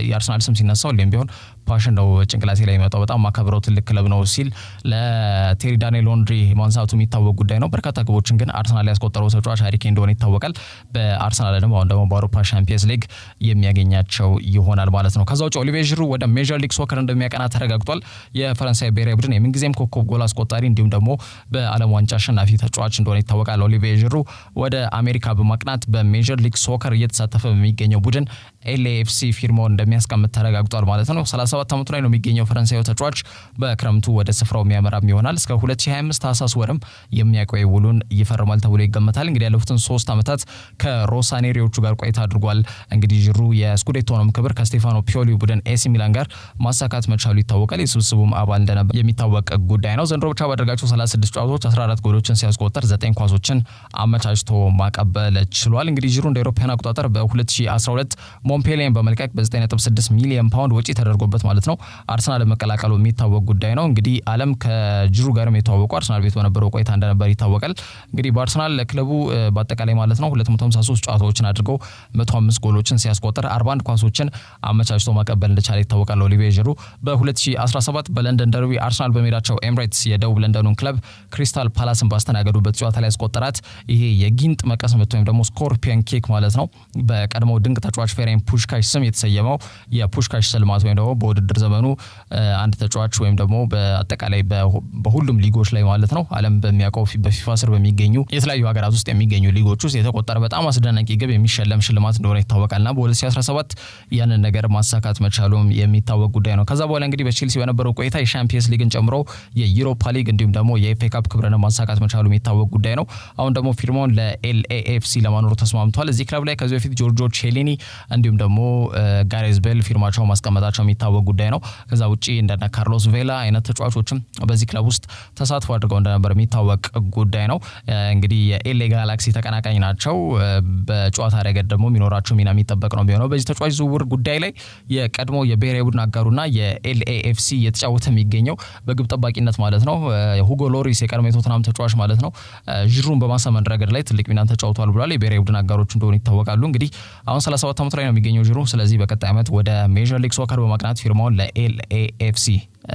Speaker 1: የአርሰናል ስም ሲነሳው ለም ቢሆን ፓሽን ነው ጭንቅላቴ ላይ የሚመጣው በጣም ማከብረው ትልቅ ክለብ ነው ሲል ለቴሪ ዳንኤል ሎንድሪ ማንሳቱ የሚታወቅ ጉዳይ ነው። በርካታ ግቦችን ግን አርሰናል ያስቆጠረው ተጫዋች ሃሪ ኬን እንደሆነ ይታወቃል። በአርሰናል ደግሞ አሁን ደግሞ በአውሮፓ ቻምፒየንስ ሊግ የሚያገኛቸው ይሆናል ማለት ነው። ከዛ ውጭ ኦሊቬር ዢሩ ወደ ሜጀር ሊግ ሶከር እንደሚያቀና ተረጋግጧል። የፈረንሳይ ብሔራዊ ቡድን የምንጊዜም ኮከብ ጎል አስቆጣሪ እንዲሁም ደግሞ በዓለም ዋንጫ አሸናፊ ተጫዋች እንደሆነ ይታወቃል። ኦሊቬር ዢሩ ወደ አሜሪካ በማቅናት በሜጀር ሊግ ሶከር እየተሳተፈ በሚገኘው ቡድን ኤልኤኤፍሲ ፊርማውን እንደሚያስቀምጥ ተረጋግጧል ማለት ነው። 37 ዓመቱ ላይ ነው የሚገኘው ፈረንሳዩ ተጫዋች። በክረምቱ ወደ ስፍራው የሚያመራም ይሆናል። እስከ 2025 ታህሳስ ወርም የሚያቆይ ውሉን ይፈርማል ተብሎ ይገመታል። እንግዲህ ያለፉትን 3 ዓመታት ከሮሳኔሪዎቹ ጋር ቆይታ አድርጓል። እንግዲህ ዢሩ የስኩዴቶንም ክብር ከስቴፋኖ ፒዮሊ ቡድን ኤሲ ሚላን ጋር ማሳካት መቻሉ ይታወቃል። የስብስቡም አባል እንደነበር የሚታወቅ ጉዳይ ነው። ዘንድሮ ብቻ ባደረጋቸው 36 ጨዋታዎች 14 ጎሎችን ሲያስቆጠር 9 ኳሶችን አመቻችቶ ማቀበል ችሏል። እንግዲህ ዢሩ እንደ አውሮፓውያን አቆጣጠር በ2012 ሞንፔሊያን በመልቀቅ በ9.6 ሚሊዮን ፓውንድ ወጪ ተደርጎበት ማለት ነው አርሰናል መቀላቀሉ የሚታወቅ ጉዳይ ነው። እንግዲህ ዓለም ከጂሩ ጋርም የተዋወቁ አርሰናል ቤት በነበረው ቆይታ እንደነበር ይታወቃል። እንግዲህ በአርሰናል ለክለቡ በአጠቃላይ ማለት ነው 253 ጨዋታዎችን አድርገው 105 ጎሎችን ሲያስቆጥር 41 ኳሶችን አመቻችቶ ማቀበል እንደቻለ ይታወቃል። ኦሊቬር ዢሩ በ2017 በለንደን ደርቢ አርሰናል በሜዳቸው ኤምሬትስ የደቡብ ለንደኑን ክለብ ክሪስታል ፓላስን ባስተናገዱበት ጨዋታ ላይ ያስቆጠራት ይሄ የጊንጥ መቀስ ምት ወይም ደግሞ ስኮርፒየን ኪክ ማለት ነው በቀድሞው ድንቅ ተጫዋች ፌሬን ፑሽካሽ ስም የተሰየመው የፑሽካሽ ሽልማት ወይም ደግሞ በውድድር ዘመኑ አንድ ተጫዋች ወይም ደግሞ በአጠቃላይ በሁሉም ሊጎች ላይ ማለት ነው ዓለም በሚያውቀው በፊፋ ስር በሚገኙ የተለያዩ ሀገራት ውስጥ የሚገኙ ሊጎች ውስጥ የተቆጠረ በጣም አስደናቂ ግብ የሚሸለም ሽልማት እንደሆነ ይታወቃልና በ2017 ያንን ነገር ማሳካት መቻሉም የሚታወቅ ጉዳይ ነው። ከዛ በኋላ እንግዲህ በቼልሲ በነበረው ቆይታ የሻምፒየንስ ሊግን ጨምሮ የዩሮፓ ሊግ እንዲሁም ደግሞ የኤፍኤ ካፕ ክብርን ማሳካት መቻሉ የሚታወቅ ጉዳይ ነው። አሁን ደግሞ ፊርማውን ለኤልኤኤፍሲ ለማኖር ተስማምቷል። እዚህ ክለብ ላይ ከዚህ በፊት ጆርጆ ቼሊኒ እንዲሁም ደግሞ ጋሬዝ ቤል ፊርማቸው ማስቀመጣቸው የሚታወቅ ጉዳይ ነው። ከዛ ውጪ እንደነ ካርሎስ ቬላ አይነት ተጫዋቾችም በዚህ ክለብ ውስጥ ተሳትፎ አድርገው እንደነበር የሚታወቅ ጉዳይ ነው። እንግዲህ የኤልኤ ጋላክሲ ተቀናቃኝ ናቸው። በጨዋታ ረገድ ደግሞ የሚኖራቸው ሚና የሚጠበቅ ነው የሚሆነው። በዚህ ተጫዋች ዝውውር ጉዳይ ላይ የቀድሞ የብሔራዊ ቡድን አጋሩና የኤልኤኤፍሲ የተጫወተ የሚገኘው በግብ ጠባቂነት ማለት ነው ሁጎ ሎሪስ የቀድሞ የቶትናም ተጫዋች ማለት ነው ዢሩን በማሳመን ረገድ ላይ ትልቅ ሚናን ተጫውቷል ብሏል። የብሔራዊ ቡድን አጋሮች እንደሆኑ ይታወቃሉ። እንግዲህ አሁን 37 ዓመቱ ላይ ነው የሚገኘው ዢሩ። ስለዚህ በቀጣይ ዓመት ወደ ሜጀር ሊግ ሶከር በማቅናት ፊርማውን ለኤልኤኤፍሲ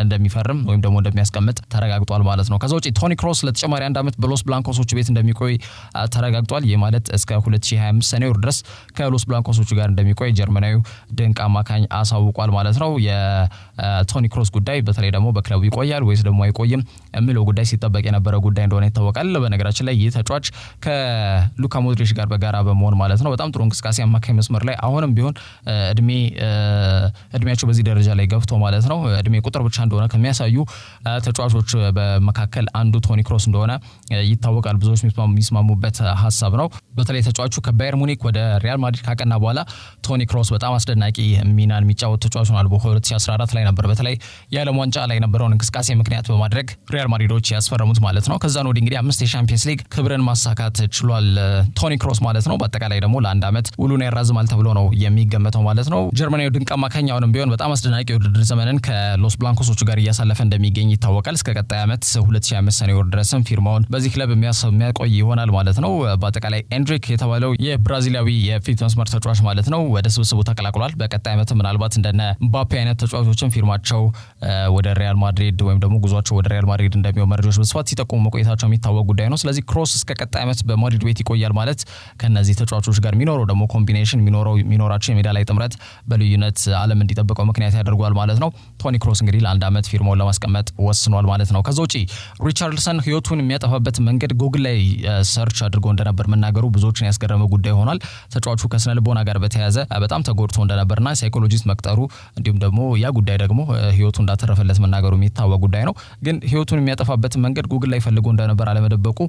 Speaker 1: እንደሚፈርም ወይም ደግሞ እንደሚያስቀምጥ ተረጋግጧል ማለት ነው። ከዛ ውጪ ቶኒ ክሮስ ለተጨማሪ 1 ዓመት በሎስ ብላንኮሶቹ ቤት እንደሚቆይ ተረጋግጧል። ይህ ማለት እስከ 2025 ሰኔ ወር ድረስ ከሎስ ብላንኮሶቹ ጋር እንደሚቆይ ጀርመናዊው ድንቅ አማካኝ አሳውቋል ማለት ነው። የቶኒ ክሮስ ጉዳይ በተለይ ደግሞ በክለቡ ይቆያል ወይስ ደግሞ አይቆይም የሚለው ጉዳይ ሲጠበቅ የነበረ ጉዳይ እንደሆነ ይታወቃል። በነገራችን ላይ ይህ ተጫዋች ከሉካ ሞድሪች ጋር በጋራ በመሆን ማለት ነው በጣም ጥሩ እንቅስቃሴ አማካኝ መስመር ላይ አሁንም ቢሆን እድሜያቸው በዚህ ደረጃ ላይ ገብቶ ማለት ነው እድሜ ቁጥር ብቻ እንደሆነ ከሚያሳዩ ተጫዋቾች በመካከል አንዱ ቶኒ ክሮስ እንደሆነ ይታወቃል። ብዙዎች የሚስማሙበት ሀሳብ ነው። በተለይ ተጫዋቹ ከባየር ሙኒክ ወደ ሪያል ማድሪድ ካቀና በኋላ ቶኒ ክሮስ በጣም አስደናቂ ሚናን የሚጫወት ተጫዋች ሆኗል። በ2014 ላይ ነበር በተለይ የዓለም ዋንጫ ላይ የነበረውን እንቅስቃሴ ምክንያት በማድረግ ሪያል ማድሪዶች ያስፈረሙት ማለት ነው። ከዛ ነው እንግዲህ 5 የሻምፒየንስ ሊግ ክብርን ማሳካት ችሏል ቶኒ ክሮስ ማለት ነው። በአጠቃላይ ደግሞ ለ1 ዓመት ውሉን ያራዝማል ተብሎ ነው የሚገመተው ማለት ነው። ጀርመናዊው ድንቅ አማካኝ አሁንም ቢሆን በጣም አስደናቂ የውድድር ዘመንን ከሎስ ብላንኮ ኦሎምፒያኮሶቹ ጋር እያሳለፈ እንደሚገኝ ይታወቃል። እስከ ቀጣይ ዓመት 2025 ሰኔ ወር ድረስም ፊርማውን በዚህ ክለብ የሚያቆይ ይሆናል ማለት ነው። በአጠቃላይ ኤንድሪክ የተባለው የብራዚላዊ የፊት መስመር ተጫዋች ማለት ነው ወደ ስብስቡ ተቀላቅሏል። በቀጣይ ዓመት ምናልባት እንደነ ምባፔ አይነት ተጫዋቾችን ፊርማቸው ወደ ሪያል ማድሪድ ወይም ደግሞ ጉዟቸው ወደ ሪያል ማድሪድ እንደሚሆን መረጃዎች በስፋት ሲጠቁሙ መቆየታቸው የሚታወቅ ጉዳይ ነው። ስለዚህ ክሮስ እስከ ቀጣይ ዓመት በማድሪድ ቤት ይቆያል ማለት ከነዚህ ተጫዋቾች ጋር የሚኖረው ደግሞ ኮምቢኔሽን የሚኖራቸው የሜዳ ላይ ጥምረት በልዩነት ዓለም እንዲጠብቀው ምክንያት ያደርገዋል ማለት ነው። ቶኒ ክሮስ እንግዲህ ለአንድ ዓመት ፊርማውን ለማስቀመጥ ወስኗል ማለት ነው። ከዛ ውጪ ሪቻርልሰን ህይወቱን የሚያጠፋበት መንገድ ጉግል ላይ ሰርች አድርጎ እንደነበር መናገሩ ብዙዎችን ያስገረመ ጉዳይ ሆኗል። ተጫዋቹ ከስነ ልቦና ጋር በተያያዘ በጣም ተጎድቶ እንደነበርና ሳይኮሎጂስት መቅጠሩ እንዲሁም ደግሞ ያ ጉዳይ ደግሞ ህይወቱ እንዳተረፈለት መናገሩ የሚታወቅ ጉዳይ ነው። ግን ህይወቱን የሚያጠፋበት መንገድ ጉግል ላይ ፈልጎ እንደነበር አለመደበቁ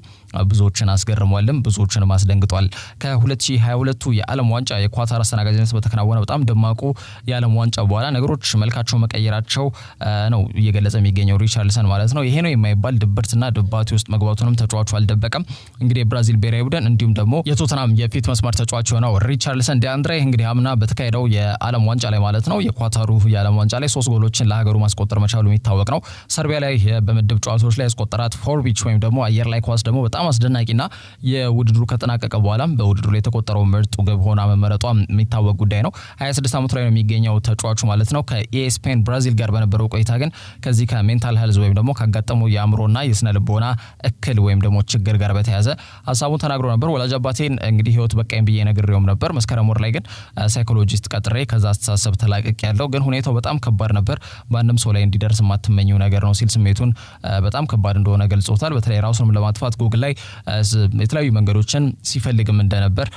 Speaker 1: ብዙዎችን አስገርሟልም ብዙዎችን አስደንግጧል። ከ2022 የዓለም ዋንጫ የኳታር አስተናጋጅነት በተከናወነ በጣም ደማቁ የዓለም ዋንጫ በኋላ ነገሮች መልካቸው መቀየራቸው ነው እየገለጸ የሚገኘው ሪቻርልሰን ማለት ነው። ይሄ ነው የማይባል ድብርትና ድባቴ ውስጥ መግባቱንም ተጫዋቹ አልደበቀም። እንግዲህ የብራዚል ብሔራዊ ቡድን እንዲሁም ደግሞ የቶተናም የፊት መስመር ተጫዋች የሆነው ሪቻርልሰን ዲአንድሬ እንግዲህ አምና በተካሄደው የዓለም ዋንጫ ላይ ማለት ነው የኳታሩ የዓለም ዋንጫ ላይ 3 ጎሎችን ለሀገሩ ማስቆጠር መቻሉ የሚታወቅ ነው። ሰርቢያ ላይ በምድብ ጨዋታዎች ላይ ያስቆጠራት ፎርቢች ወይም ደግሞ አየር ላይ ኳስ ደግሞ በጣም አስደናቂና የውድድሩ ከተጠናቀቀ በኋላም በውድድሩ ላይ የተቆጠረው ምርጡ ግብ ሆና መመረጧ የሚታወቅ ጉዳይ ነው። 26 ዓመቱ ላይ ነው የሚገኘው ተጫዋቹ ማለት ነው። ከኢኤስፔን ብራዚል ጋር በነበረው ቆይታ ግን ከዚህ ከሜንታል ሄልዝ ወይም ደግሞ ካጋጠመው የአእምሮና የስነ ልቦና እክል ወይም ደግሞ ችግር ጋር በተያያዘ ሀሳቡን ተናግሮ ነበር። ወላጅ አባቴን እንግዲህ ህይወት በቃኝ ብዬ ነግሬውም ነበር። መስከረም ወር ላይ ግን ሳይኮሎጂስት ቀጥሬ ከዛ አስተሳሰብ ተላቅቅ ያለው ግን ሁኔታው በጣም ከባድ ነበር፣ በአንድም ሰው ላይ እንዲደርስ የማትመኘው ነገር ነው ሲል ስሜቱን በጣም ከባድ እንደሆነ ገልጾታል። በተለይ ራሱንም ለማጥፋት ጉግል ላይ የተለያዩ መንገዶችን ሲፈልግም እንደነበር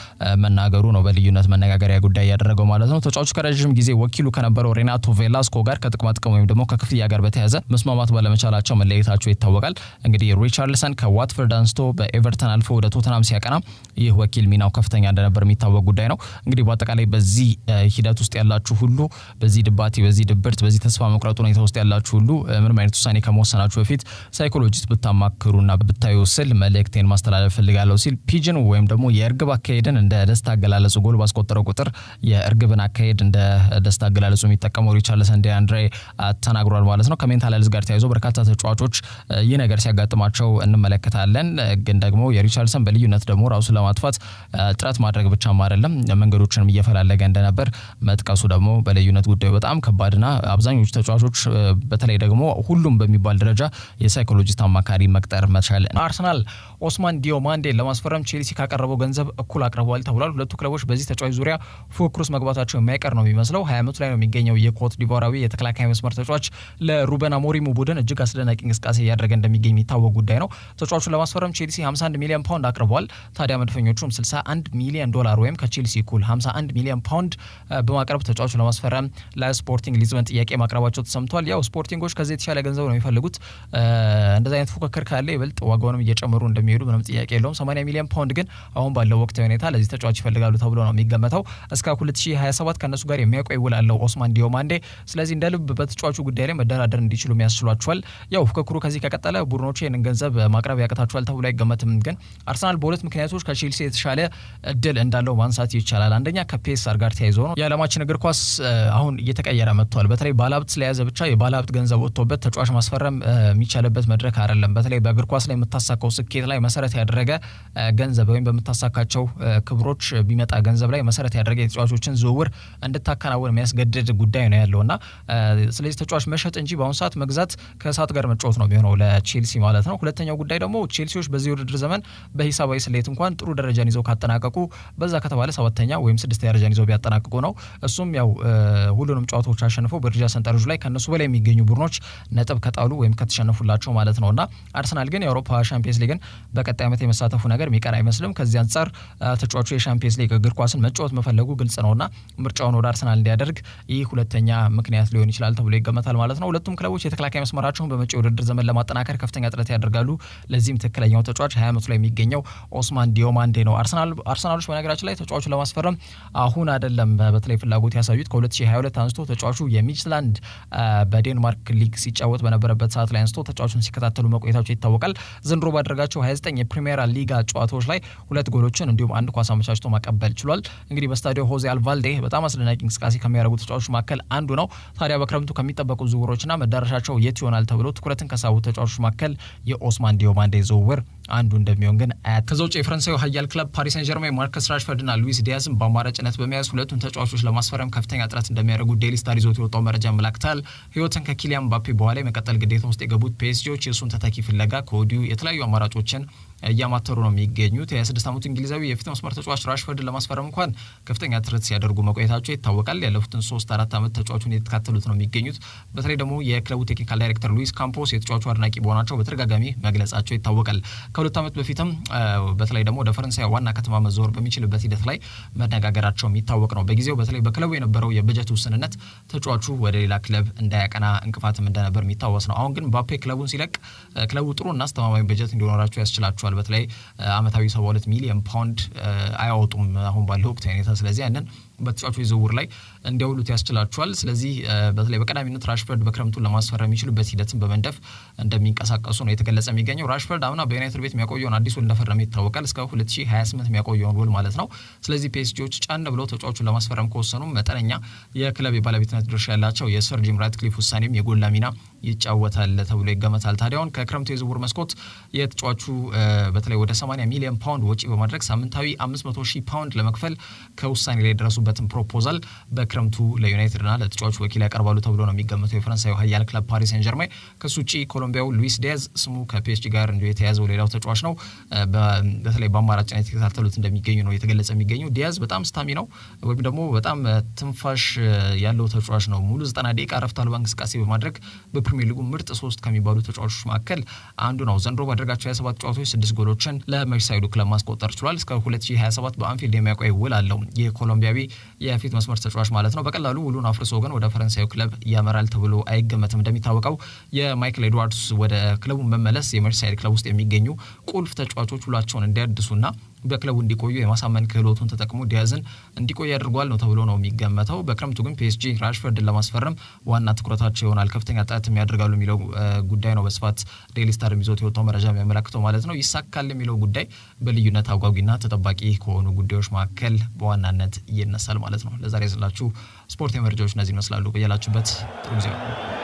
Speaker 1: መናገሩ ነው በልዩነት መነጋገሪያ ጉዳይ ያደረገው ማለት ነው። ተጫዋቹ ከረጅም ጊዜ ወኪሉ ከነበረው ሬናቶ ቬላስኮ ጋር ከጥቅማ ጥቅም ወይም ደግሞ ከክፍያ ጋር በተያያዘ መስማማት ባለመቻላቸው መለየታቸው ይታወቃል። እንግዲህ ሪቻርልሰን ከዋትፈርድ አንስቶ በኤቨርተን አልፎ ወደ ቶተናም ሲያቀና ይህ ወኪል ሚናው ከፍተኛ እንደነበር የሚታወቅ ጉዳይ ነው። እንግዲህ በአጠቃላይ በዚህ ሂደት ውስጥ ያላችሁ ሁሉ በዚህ ድባቴ፣ በዚህ ድብርት፣ በዚህ ተስፋ መቁረጥ ሁኔታ ውስጥ ያላችሁ ሁሉ ምንም አይነት ውሳኔ ከመወሰናችሁ በፊት ሳይኮሎጂስት ብታማክሩና ብታዩ ስል መልእክቴን ማስተላለፍ ፈልጋለሁ ሲል ፒጅን ወይም ደግሞ የእርግብ አካሄድን እንደ ደስታ አገላለጹ ጎል ባስቆጠረው ቁጥር የእርግብን አካሄድ እንደ ደስታ አገላለጹ የሚጠቀመው ሪቻርልሰን ዲአንድሬ ተናግሯል ማለት ነው። ከሜንታል ሄልዝ ጋር ተያይዞ በርካታ ተጫዋቾች ይህ ነገር ሲያጋጥማቸው እንመለከታለን። ግን ደግሞ የሪቻርልሰን በልዩነት ደግሞ ራሱን ለማጥፋት ጥረት ማድረግ ብቻም አይደለም መንገዶችንም እየፈላለገ እንደነበር መጥቀሱ ደግሞ በልዩነት ጉዳዩ በጣም ከባድና አብዛኞቹ ተጫዋቾች በተለይ ደግሞ ሁሉም በሚባል ደረጃ የሳይኮሎጂስት አማካሪ መቅጠር መቻል። አርሰናል ኦስማን ዲዮማንዴ ለማስፈረም ቼልሲ ካቀረበው ገንዘብ እኩል አቅርበዋል ተብሏል። ሁለቱ ክለቦች በዚህ ተጫዋች ዙሪያ ፉክክር ውስጥ መግባታቸው የማይቀር ነው የሚመስለው። 20 ዓመቱ ላይ ነው የሚገኘው የኮት ዲቮራዊ የተከላካይ መስመር ተጫዋች ለሩበን አሞሪሙ ቡድን እጅግ አስደናቂ እንቅስቃሴ እያደረገ እንደሚገኝ የሚታወቅ ጉዳይ ነው። ተጫዋቹን ለማስፈረም ቼልሲ 51 ሚሊዮን ፓውንድ አቅርበዋል። ታዲያ መድፈኞቹም 61 ሚሊዮን ዶላር ወይም ከቼልሲ እኩል 51 ሚሊዮን ፓውንድ በማቅረብ ተጫዋቹን ለማስፈረም ለስፖርቲንግ ሊዝበን ጥያቄ ማቅረባቸው ተሰምቷል። ያው ስፖርቲንጎች ከዚህ የተሻለ ገንዘብ ነው የሚፈልጉት። እንደዚህ አይነት ፉክክር ካለ ይበልጥ ዋጋውንም እየጨመሩ እንደሚሄዱ ምንም ጥያቄ የለውም። 80 ሚሊዮን ፓውንድ ግን አሁን ባለው ወቅታዊ ሁኔታ ለዚህ ተጫዋች ይፈልጋሉ ተብሎ ነው የሚገመተው። እስከ 2027 ከነሱ ጋር የሚያቆይ ውል አለው ኦስማን ዲዮማንዴ። ስለዚህ እንደ ልብ በተጫዋቹ ጉዳይ ላይ መደራደር እንዲችሉ ያስችሏቸዋል። ያው ፉክክሩ ከዚህ ከቀጠለ ቡድኖቹ ይህንን ገንዘብ ማቅረብ ያቀታቸዋል ተብሎ አይገመትም። ግን አርሰናል በሁለት ምክንያቶች ከቼልሲ የተሻለ እድል እንዳለው ማንሳት ይቻላል። አንደኛ ከፒኤስአር ጋር ተያይዞ ነው። የዓለማችን እግር ኳስ አሁን እየተቀየረ መጥቷል። በተለይ ባለሀብት ስለያዘ ብቻ የባለሀብት ገንዘብ ወጥቶበት ተጫዋች ማስፈረም የሚቻልበት መድረክ አይደለም። በተለይ በእግር ኳስ ላይ የምታሳካው ስኬት ላይ መሰረት ያደረገ ገንዘብ ወይም በምታሳካቸው ክብሮች ቢመጣ ገንዘብ ላይ መሰረት ያደረገ የተጫዋቾችን ዝውውር እንድታከናውን የሚያስገድድ ጉዳይ ነው ያለውና ስለዚህ ተጫዋች መሸጥ እንጂ በአሁኑ ሰዓት መግዛት ከእሳት ጋር መጫወት ነው የሚሆነው ለቼልሲ ማለት ነው። ሁለተኛው ጉዳይ ደግሞ ቼልሲዎች በዚህ ውድድር ዘመን በሂሳባዊ ስሌት እንኳን ጥሩ ደረጃን ይዘው ካጠናቀቁ በዛ ከተባለ 7ኛ ወይም 6ኛ ደረጃን ይዘው ቢያጠናቅቁ ነው። እሱም ያው ሁሉንም ጨዋታዎች አሸንፈው በደረጃ ሰንጠረዡ ላይ ከነሱ በላይ የሚገኙ ቡድኖች ነጥብ ከጣሉ ወይም ከተሸነፉላቸው ማለት ነውና አርሰናል ግን የአውሮፓ ሻምፒየንስ ሊግን በቀጣይ ዓመት የመሳተፉ ነገር የሚቀር አይመስልም። ከዚህ አንጻር ተጫዋቹ የሻምፒየንስ ሊግ እግር ኳስን መጫወት መፈለጉ ግልጽ ነውና ምርጫውን ወደ አርሰናል እንዲያደርግ ይህ ሁለተኛ ምክንያት ሊሆን ይችላል ተብሎ ይገመታል ማለት ነው። ሁለቱም ክለቦች የተከላካይ መስመራቸውን በመጪው ውድድር ዘመን ለማጠናከር ከፍተኛ ጥረት ያደርጋሉ። ለዚህም ትክክለኛው ተጫዋች 20 ዓመቱ ላይ የሚገኘው ኦስማን ዲዮማንዴ ነው። አርሰናሎች በነገራችን ላይ ተጫዋቹ ለማስፈረም አሁን አይደለም በተለይ ፍላጎት ያሳዩት ከ2022 አንስቶ ተጫዋቹ የሚድላንድ በዴንማርክ ሊግ ሲጫወት በነበረበት ሰዓት ላይ አንስቶ ተጫዋቹን ሲከታተሉ መቆየታቸው ይታወቃል። ዘንድሮ ባደረጋቸው 29 የፕሪሚየር ሊጋ ጨዋታዎች ላይ 2 ጎሎችን እንዲሁም 1 ኳስ አመቻችቶ ማቀበል ችሏል። እንግዲህ በስታዲዮ ሆዜ አልቫልዴ በጣም አስደናቂ እንቅስቃሴ ከሚያደርጉ ተጫዋቾች መካከል አንዱ ነው። ታዲያ በክረምቱ ከሚጠበቁ ዝውውሮችና መዳረሻቸው የት ይሆናል ተብሎ ትኩረትን ከሳቡ ተጫዋቾች መካከል የኦስማን ዲዮማንዴ ዝውውር አንዱ እንደሚሆን ግን ከዛ ውጭ የፈረንሳዩ ኃያል ክለብ ፓሪስ ሰን ዠርሜን ማርከስ ራሽፈርድና ሉዊስ ዲያዝን በአማራጭነት በመያዝ ሁለቱን ተጫዋቾች ለማስፈረም ከፍተኛ ጥረት እንደሚያደርጉ ዴይሊ ስታር ይዞት የወጣው መረጃ ያመለክታል። ህይወትን ከኪሊያን ምባፔ በኋላ የመቀጠል ግዴታ ውስጥ የገቡት ፒኤስጂዎች የእሱን ተተኪ ፍለጋ ከወዲሁ የተለያዩ አማራጮችን እያማተሩ ነው የሚገኙት። የ26 ዓመቱ እንግሊዛዊ የፊት መስመር ተጫዋች ራሽፈርድን ለማስፈረም እንኳን ከፍተኛ ጥረት ሲያደርጉ መቆየታቸው ይታወቃል። ያለፉትን 3-4 ዓመት ተጫዋቹን የተከታተሉት ነው የሚገኙት። በተለይ ደግሞ የክለቡ ቴክኒካል ዳይሬክተር ሉዊስ ካምፖስ የተጫዋቹ አድናቂ በሆናቸው በተደጋጋሚ መግለጻቸው ይታወቃል። ከሁለት ዓመት በፊትም በተለይ ደግሞ ወደ ፈረንሳይ ዋና ከተማ መዘወር በሚችልበት ሂደት ላይ መነጋገራቸው የሚታወቅ ነው። በጊዜው በተለይ በክለቡ የነበረው የበጀት ውስንነት ተጫዋቹ ወደ ሌላ ክለብ እንዳያቀና እንቅፋትም እንደነበር የሚታወስ ነው። አሁን ግን ምባፔ ክለቡን ሲለቅ ክለቡ ጥሩ እና አስተማማኝ በጀት እንዲኖራቸው ያስችላቸዋል። በተለይ አመታዊ 72 ሚሊዮን ፓውንድ አያወጡም አሁን ባለው ወቅት ሁኔታ። ስለዚህ ያንን በተጫዋቾች ዝውውር ላይ እንዲያውሉት ያስችላቸዋል። ስለዚህ በተለይ በቀዳሚነት ራሽፈርድ በክረምቱ ለማስፈረም የሚችሉበት ሂደትን በመንደፍ እንደሚንቀሳቀሱ ነው የተገለጸ የሚገኘው። ራሽፈርድ አምና በዩናይትድ ቤት የሚያቆየውን አዲስ ውል እንደፈረመ ይታወቃል። እስከ 2028 የሚያቆየውን ውል ማለት ነው። ስለዚህ ፒኤስጂዎች ጫን ብለው ተጫዋቹን ለማስፈረም ከወሰኑ መጠነኛ የክለብ የባለቤትነት ድርሻ ያላቸው የሰር ጂም ራትክሊፍ ውሳኔም የጎላ ሚና ይጫወታል ተብሎ ይገመታል። ታዲያውን ከክረምቱ የዝውውር መስኮት የተጫዋቹ በተለይ ወደ 80 ሚሊዮን ፓውንድ ወጪ በማድረግ ሳምንታዊ 500,000 ፓውንድ ለመክፈል ከውሳኔ ላይ ደረሱበትን ፕሮፖዛል በክረምቱ ለዩናይትድና ለተጫዋቹ ወኪል ያቀርባሉ ተብሎ ነው የሚገመተው የፈረንሳዩ ኃያል ክለብ ፓሪስ ሰን ዠርሜን። ከሱ ውጪ ኮሎምቢያው ሉዊስ ዲያዝ ስሙ ከፒኤስጂ ጋር እንዲሁ የተያዘው ሌላው ተጫዋች ነው። በተለይ በአማራጭነት የተከታተሉት እንደሚገኙ ነው የተገለጸ የሚገኘው። ዲያዝ በጣም ስታሚ ነው ወይም ደግሞ በጣም ትንፋሽ ያለው ተጫዋች ነው። ሙሉ 90 ደቂቃ ረፍት አልባ እንቅስቃሴ በማድረግ በፕሪሚየር ሊጉ ምርጥ 3 ከሚባሉ ተጫዋቾች መካከል አንዱ ነው። ዘንድሮ ባደረጋቸው 27 ጨዋታዎች 6 ጎሎችን ለመርሳይዱ ክለብ ማስቆጠር ችሏል። እስከ 2027 በአንፊልድ የሚያቆይ ውል አለው የኮሎምቢያዊ የፊት መስመር ተጫዋች ማለት ነው። በቀላሉ ውሉን አፍርሶ ግን ወደ ፈረንሳዩ ክለብ ያመራል ተብሎ አይገመትም። እንደሚታወቀው የማይክል ኤድዋርድስ ወደ ክለቡ መመለስ የመርሳይድ ክለብ ውስጥ የሚገኙ ቁልፍ ተጫዋቾች ውላቸውን እንዲያድሱና በክለቡ እንዲቆዩ የማሳመን ክህሎቱን ተጠቅሞ ዲያዝን እንዲቆይ ያድርጓል ነው ተብሎ ነው የሚገመተው። በክረምቱ ግን ፒኤስጂ ራሽፈርድን ለማስፈረም ዋና ትኩረታቸው ይሆናል፣ ከፍተኛ ጥረት የሚያደርጋሉ የሚለው ጉዳይ ነው በስፋት ዴይሊ ስታር ይዞት የወጣው መረጃ የሚያመለክተው ማለት ነው። ይሳካል የሚለው ጉዳይ በልዩነት አጓጊና ተጠባቂ ከሆኑ ጉዳዮች መካከል በዋናነት ይነሳል ማለት ነው። ለዛሬ ያዝላችሁ ስፖርት መረጃዎች እነዚህ ይመስላሉ። በያላችሁበት ጥሩ ጊዜ ነው።